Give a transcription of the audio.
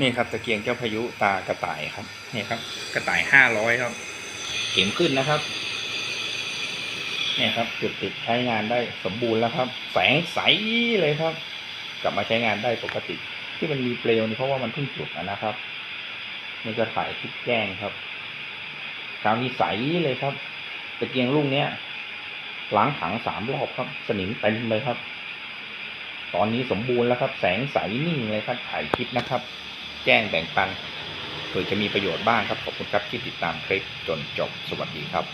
นี่ครับตะเกียงเจ้าพายุตากระต่ายครับนี่ครับกระต่าย500ครับเข็มขึ้นนะครับเนี่ยครับจุดติดใช้งานได้สมบูรณ์แล้วครับแสงใสเลยครับกลับมาใช้งานได้ปกติที่มันมีเปลวนี่เพราะว่ามันเพิ่งจุดนะครับนี่ก็ถ่ายคลิปแจ้งครับคราวนี้ใสเลยครับตะเกียงลูกเนี้ยล้างถัง3 รอบครับสนิมเต็มเลยครับตอนนี้สมบูรณ์แล้วครับแสงใสนิ่งเลยครับถ่ายคลิปนะครับแจ้งแบ่งปันเผื่อจะมีประโยชน์บ้างครับขอบคุณครับที่ติดตามคลิปจนจบสวัสดีครับ